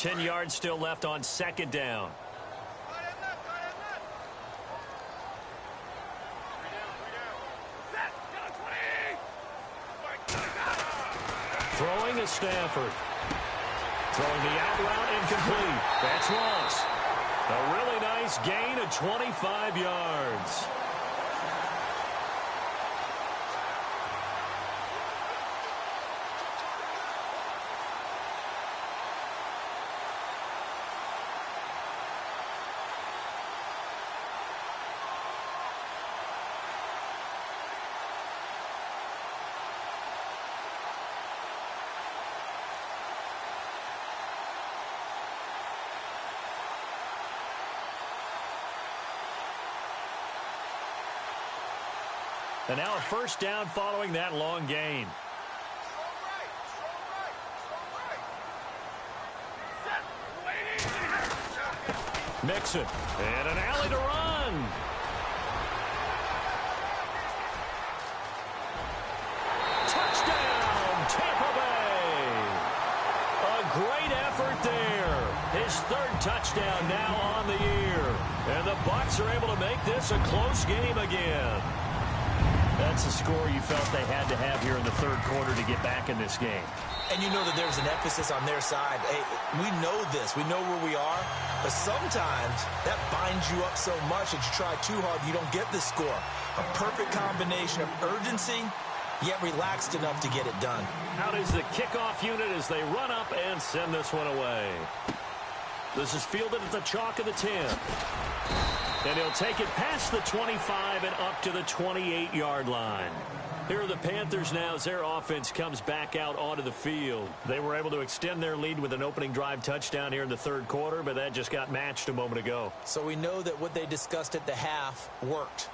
10 yards still left on second down. Throwing is Stafford. Throwing the out route incomplete. That's Ross. A really nice gain of 25 yards. And now a first down following that long gain. Mixon. And an alley to run. Touchdown, Tampa Bay. A great effort there. His third touchdown now on the year. And the Bucs are able to make this a close game again. That's the score you felt they had to have here in the third quarter to get back in this game. And you know that there's an emphasis on their side. Hey, we know this. We know where we are. But sometimes that binds you up so much that you try too hard, you don't get the score. A perfect combination of urgency, yet relaxed enough to get it done. Out is the kickoff unit as they run up and send this one away. This is fielded at the chalk of the 10. And he'll take it past the 25 and up to the 28-yard line. Here are the Panthers now as their offense comes back out onto the field. They were able to extend their lead with an opening drive touchdown here in the third quarter, but that just got matched a moment ago. So we know that what they discussed at the half worked.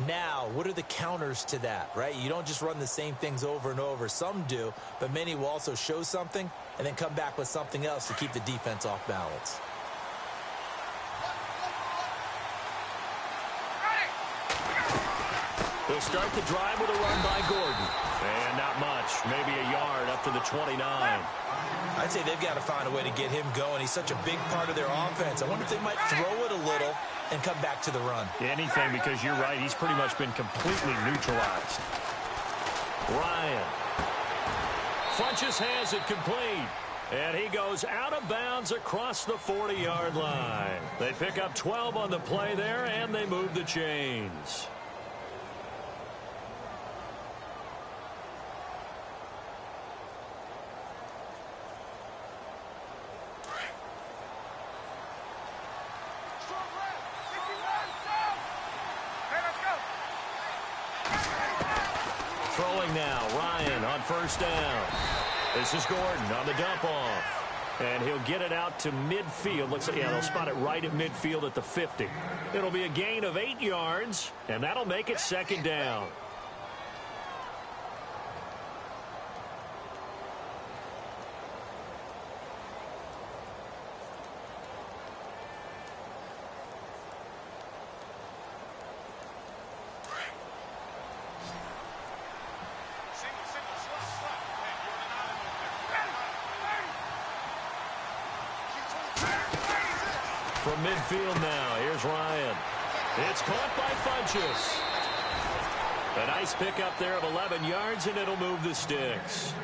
Now, what are the counters to that, right? You don't just run the same things over and over. Some do, but many will also show something and then come back with something else to keep the defense off balance. They'll start the drive with a run by Gordon. And not much. Maybe a yard up to the 29. I'd say they've got to find a way to get him going. He's such a big part of their offense. I wonder if they might throw it a little and come back to the run. Anything, because you're right. He's pretty much been completely neutralized. Ryan. Funches has it complete. And he goes out of bounds across the 40-yard line. They pick up 12 on the play there, and they move the chains. Throwing now, Ryan on first down. This is Gordon on the dump off. And he'll get it out to midfield. Looks like, yeah, they'll spot it right at midfield at the 50. It'll be a gain of 8 yards, and that'll make it second down. From midfield now, here's Ryan. It's caught by Funches. A nice pickup there of 11 yards, and it'll move the sticks.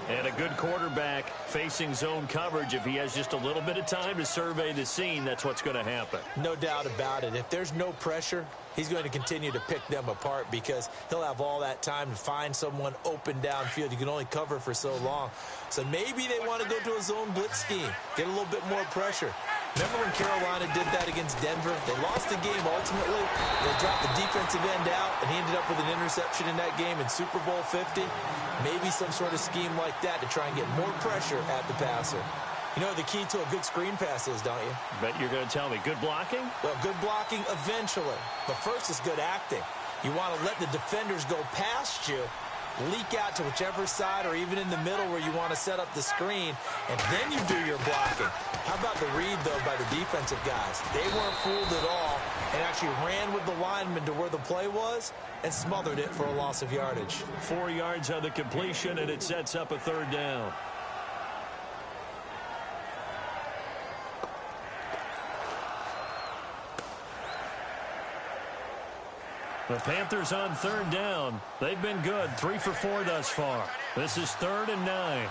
And a good quarterback facing zone coverage. If he has just a little bit of time to survey the scene, that's what's going to happen. No doubt about it. If there's no pressure, he's going to continue to pick them apart because he'll have all that time to find someone open downfield. You can only cover for so long. So maybe they want to go to a zone blitz scheme, get a little bit more pressure. Remember when Carolina did that against Denver? They lost the game ultimately. They dropped the defensive end out, and he ended up with an interception in that game in Super Bowl 50. Maybe some sort of scheme like that to try and get more pressure at the passer. You know what the key to a good screen pass is, don't you? Bet you're going to tell me. Good blocking? Well, good blocking eventually. But first is good acting. You want to let the defenders go past you, leak out to whichever side or even in the middle where you want to set up the screen, and then you do your blocking. How about the read, though, by the defensive guys? They weren't fooled at all and actually ran with the lineman to where the play was and smothered it for a loss of yardage. 4 yards on the completion, and it sets up a third down. The Panthers on third down. They've been good, 3 for 4 thus far. This is 3rd and 9.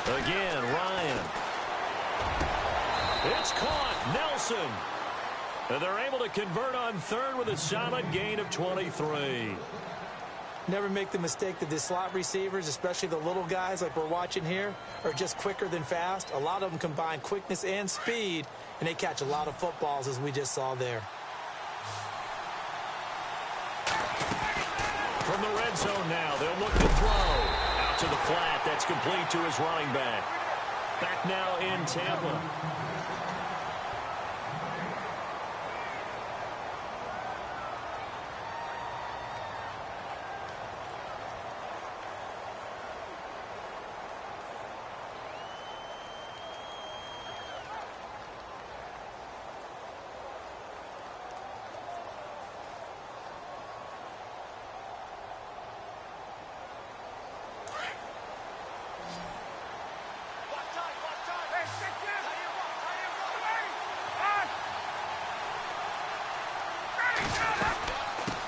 Again, Ryan. It's caught. Nelson. And they're able to convert on third with a solid gain of 23. Never make the mistake that the slot receivers, especially the little guys like we're watching here, are just quicker than fast. A lot of them combine quickness and speed, and they catch a lot of footballs, as we just saw there. From the red zone now, they'll look to throw. Out to the flat. That's complete to his running back. Back now in Tampa.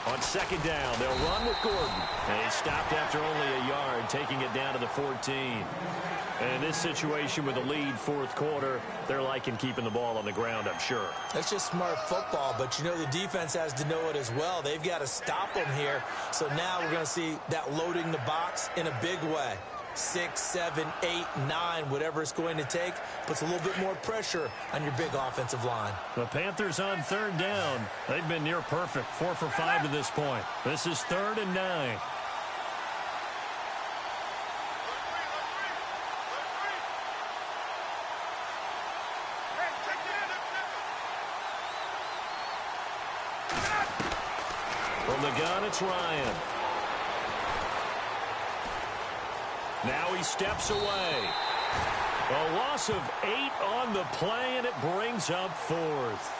On second down, they'll run with Gordon. And he stopped after only a yard, taking it down to the 14. And in this situation with a lead fourth quarter, they're liking keeping the ball on the ground, I'm sure. That's just smart football, but you know the defense has to know it as well. They've got to stop them here. So now we're going to see that loading the box in a big way. 6, 7, 8, 9, whatever it's going to take, puts a little bit more pressure on your big offensive line. The Panthers on third down. They've been near perfect, 4 for 5 to this point. This is 3rd and 9. From the gun, it's Ryan. Now he steps away. A loss of 8 on the play, and it brings up 4th.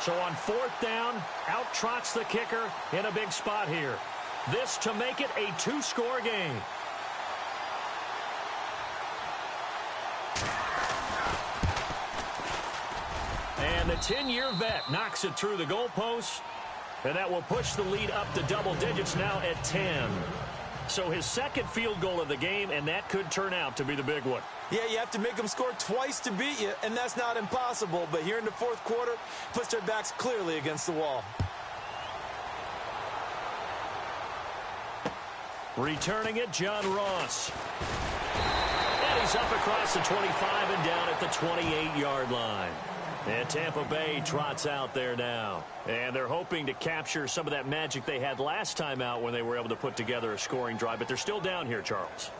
So on 4th down, out trots the kicker in a big spot here. This to make it a 2-score game. And the 10-year vet knocks it through the goalpost, and that will push the lead up to double digits now at 10. So his second field goal of the game, and that could turn out to be the big one. Yeah, you have to make them score twice to beat you, and that's not impossible. But here in the fourth quarter, puts their backs clearly against the wall. Returning it, John Ross. And he's up across the 25 and down at the 28-yard line. And Tampa Bay trots out there now. And they're hoping to capture some of that magic they had last time out when they were able to put together a scoring drive. But they're still down here, Charles.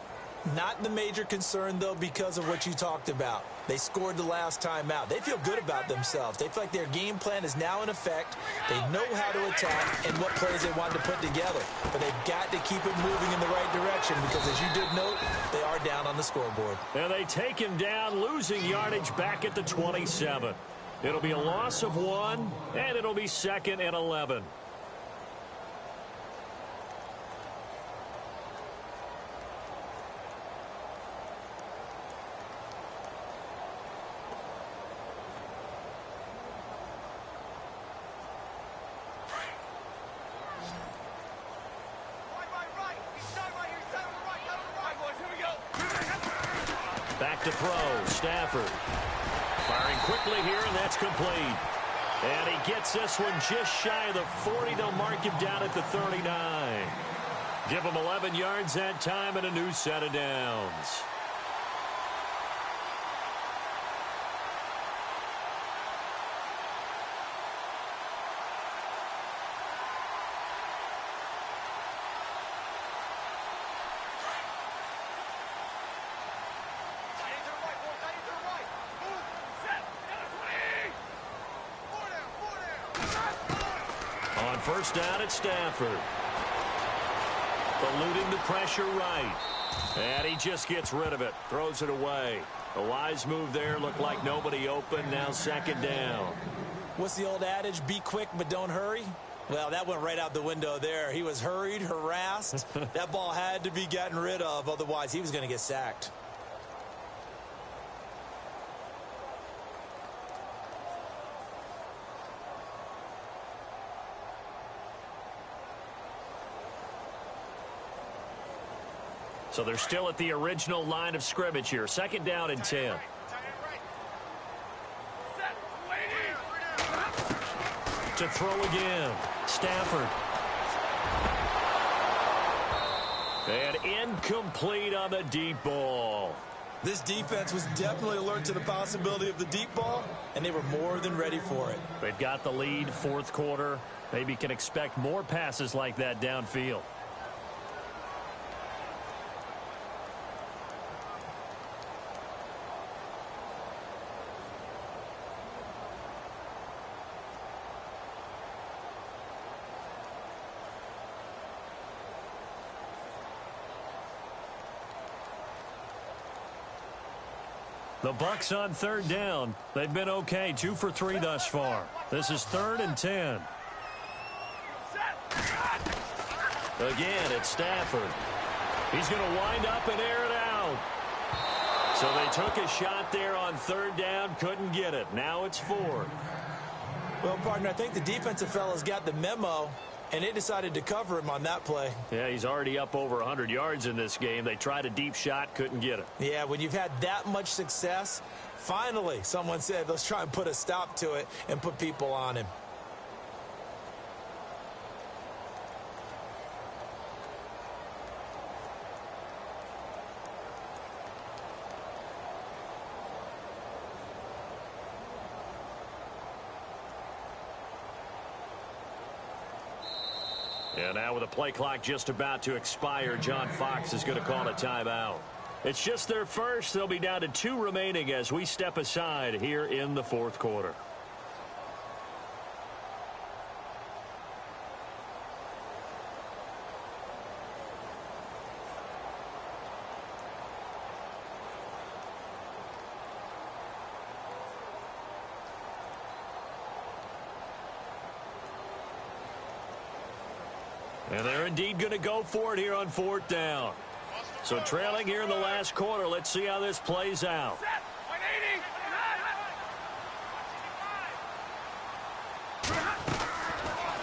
Not the major concern, though, because of what you talked about. They scored the last time out. They feel good about themselves. They feel like their game plan is now in effect. They know how to attack and what plays they want to put together. But they've got to keep it moving in the right direction because, as you did note, they are down on the scoreboard. And they take him down, losing yardage back at the 27. It'll be a loss of 1, and it'll be 2nd and 11. Back to throw, Stafford. Firing quickly here, and that's complete. And he gets this one just shy of the 40. They'll mark him down at the 39. Give him 11 yards that time and a new set of downs. First down at Stafford. Eluding the pressure right. And he just gets rid of it. Throws it away. A wise move there. Looked like nobody open. Now 2nd down. What's the old adage? Be quick, but don't hurry. Well, that went right out the window there. He was hurried, harassed. That ball had to be gotten rid of. Otherwise, he was going to get sacked. So they're still at the original line of scrimmage here. 2nd down and 10. To throw again. Stafford. And incomplete on the deep ball. This defense was definitely alert to the possibility of the deep ball, and they were more than ready for it. They've got the lead, 4th quarter. Maybe can expect more passes like that downfield. The Bucs on 3rd down. They've been okay, 2 for 3 thus far. This is 3rd and 10. Again, it's Stafford. He's going to wind up and air it out. So they took a shot there on 3rd down, couldn't get it. Now it's 4th. Well, partner, I think the defensive fellas got the memo, and they decided to cover him on that play. Yeah, he's already up over 100 yards in this game. They tried a deep shot, couldn't get it. Yeah, when you've had that much success, finally someone said, let's try and put a stop to it and put people on him. And now with the play clock just about to expire, John Fox is going to call a timeout. It's just their first. They'll be down to 2 remaining as we step aside here in the 4th quarter. And they're indeed going to go for it here on 4th down. So trailing here in the last quarter. Let's see how this plays out.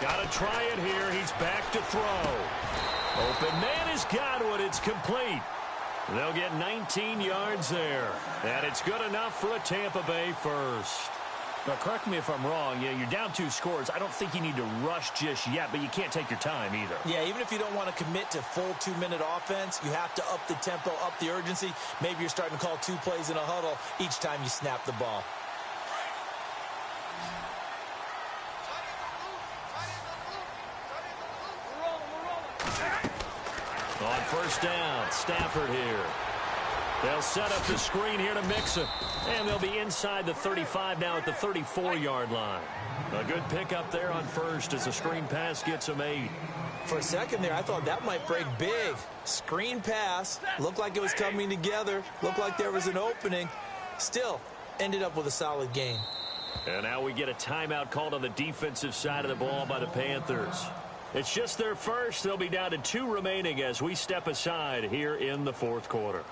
Got to try it here. He's back to throw. Open man has got it. It's complete. They'll get 19 yards there. And it's good enough for a Tampa Bay first. Now, correct me if I'm wrong. Yeah, you're down 2 scores. I don't think you need to rush just yet, but you can't take your time either. Yeah, even if you don't want to commit to full 2-minute offense, you have to up the tempo, up the urgency. Maybe you're starting to call 2 plays in a huddle each time you snap the ball. On 1st down, Stafford here. They'll set up the screen here to mix it. And they'll be inside the 35 now at the 34-yard line. A good pickup there on 1st as the screen pass gets them 8. For a second there, I thought that might break big. Screen pass. Looked like it was coming together. Looked like there was an opening. Still, ended up with a solid game. And now we get a timeout called on the defensive side of the ball by the Panthers. It's just their first. They'll be down to 2 remaining as we step aside here in the 4th quarter.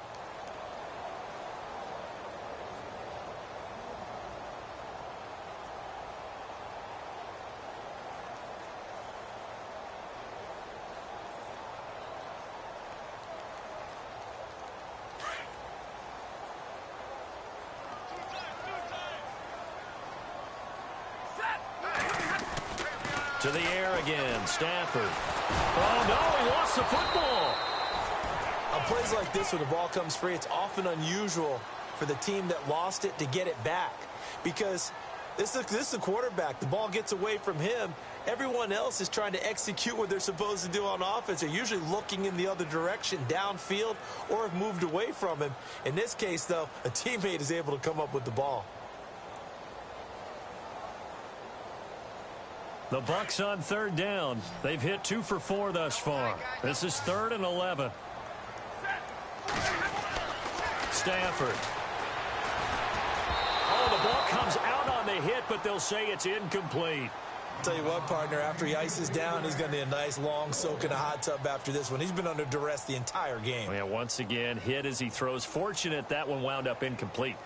To the air again, Stafford. Oh, no, he lost the football. On plays like this where the ball comes free, it's often unusual for the team that lost it to get it back. Because this is a quarterback. The ball gets away from him. Everyone else is trying to execute what they're supposed to do on offense. They're usually looking in the other direction, downfield, or have moved away from him. In this case, though, a teammate is able to come up with the ball. The Bucs on 3rd down. They've hit 2 for 4 thus far. This is 3rd and 11. Stafford. Oh, the ball comes out on the hit, but they'll say it's incomplete. Tell you what, partner, after he ices down, he's going to need a nice long soak in a hot tub after this one. He's been under duress the entire game. Yeah, once again, hit as he throws. Fortunate that one wound up incomplete.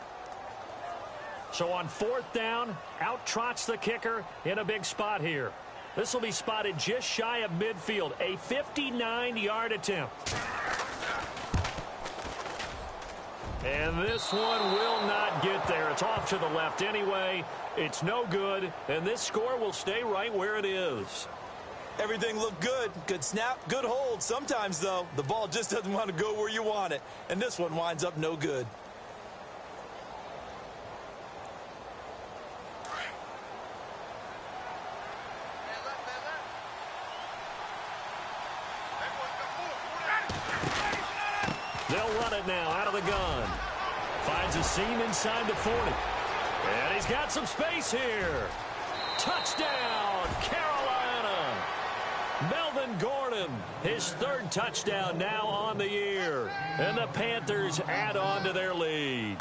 So on 4th down, out trots the kicker in a big spot here. This will be spotted just shy of midfield. A 59-yard attempt. And this one will not get there. It's off to the left anyway. It's no good, and this score will stay right where it is. Everything looked good. Good snap, good hold. Sometimes, though, the ball just doesn't want to go where you want it. And this one winds up no good. They'll run it now out of the gun. Finds a seam inside the 40. And he's got some space here. Touchdown, Carolina. Melvin Gordon, his third touchdown now on the year. And the Panthers add on to their lead.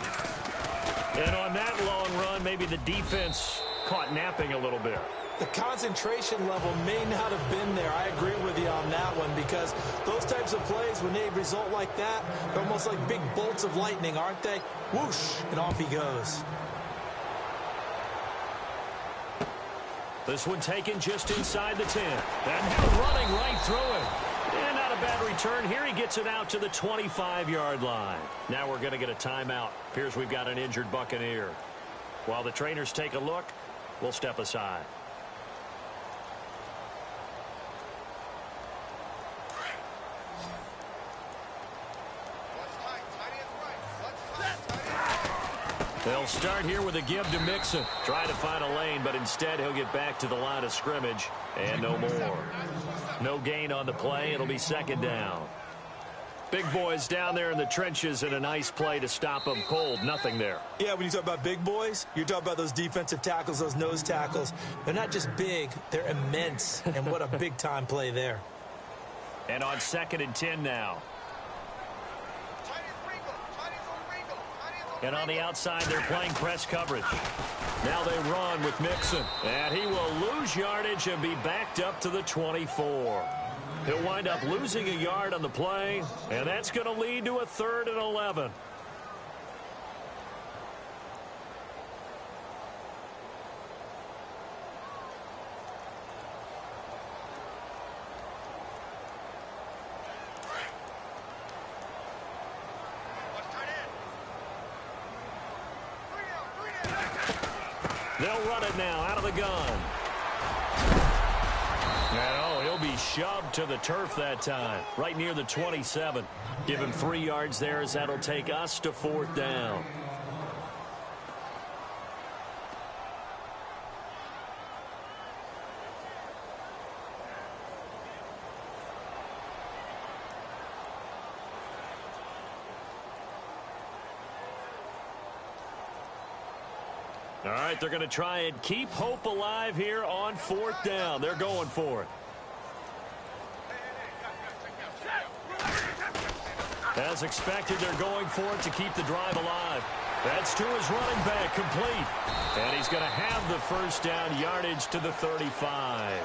And on that long run, maybe the defense caught napping a little bit. The concentration level may not have been there. I agree with you on that one because those types of plays, when they result like that, they're almost like big bolts of lightning, aren't they? Whoosh, and off he goes. This one taken just inside the 10. And now running right through it. And not a bad return here. He gets it out to the 25-yard line. Now we're going to get a timeout. Appears we've got an injured Buccaneer. While the trainers take a look, we'll step aside. They'll start here with a give to Mixon. Try to find a lane, but instead he'll get back to the line of scrimmage. And no more. No gain on the play. It'll be second down. Big boys down there in the trenches and a nice play to stop them cold. Nothing there. Yeah, when you talk about big boys, you're talking about those defensive tackles, those nose tackles. They're not just big, they're immense. And what a big-time play there. And on 2nd and 10 now. And on the outside, they're playing press coverage. Now they run with Mixon. And he will lose yardage and be backed up to the 24. He'll wind up losing a yard on the play, and that's going to lead to a 3rd and 11. They'll run it now out of the gun. And he'll be shoved to the turf that time, right near the 27. Give him 3 yards there as that'll take us to 4th down. All right, they're going to try and keep hope alive here on 4th down. They're going for it. As expected, they're going for it to keep the drive alive. That's to his running back, complete. And he's going to have the first down, yardage to the 35.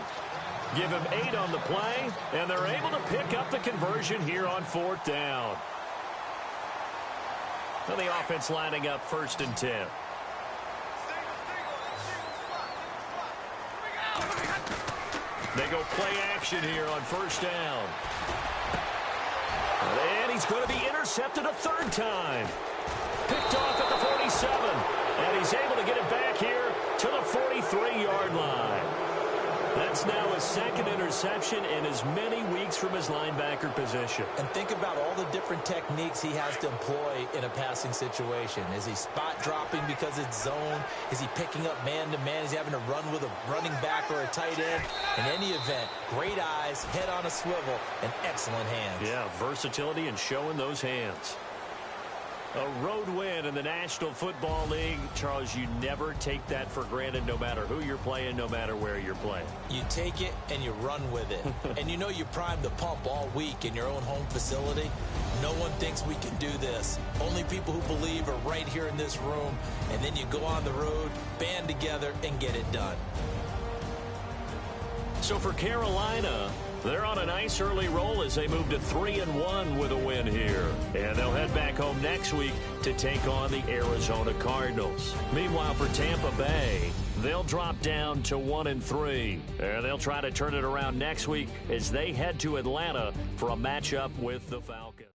Give him 8 on the play, and they're able to pick up the conversion here on 4th down. And the offense lining up 1st and 10. They go play action here on 1st down. And he's going to be intercepted a 3rd time. Picked off at the 47. And he's able to get it back here to the 43-yard line. That's now his 2nd interception in as many weeks from his linebacker position. And think about all the different techniques he has to employ in a passing situation. Is he spot dropping because it's zone? Is he picking up man-to-man? Is he having to run with a running back or a tight end? In any event, great eyes, head on a swivel, and excellent hands. Yeah, versatility and showing those hands. A road win in the National Football League. Charles, you never take that for granted no matter who you're playing, no matter where you're playing. You take it and you run with it. And you know you primed the pump all week in your own home facility. No one thinks we can do this. Only people who believe are right here in this room. And then you go on the road, band together, and get it done. So for Carolina, they're on a nice early roll as they move to 3-1 with a win here. And they'll head back home next week to take on the Arizona Cardinals. Meanwhile, for Tampa Bay, they'll drop down to 1-3. And they'll try to turn it around next week as they head to Atlanta for a matchup with the Falcons.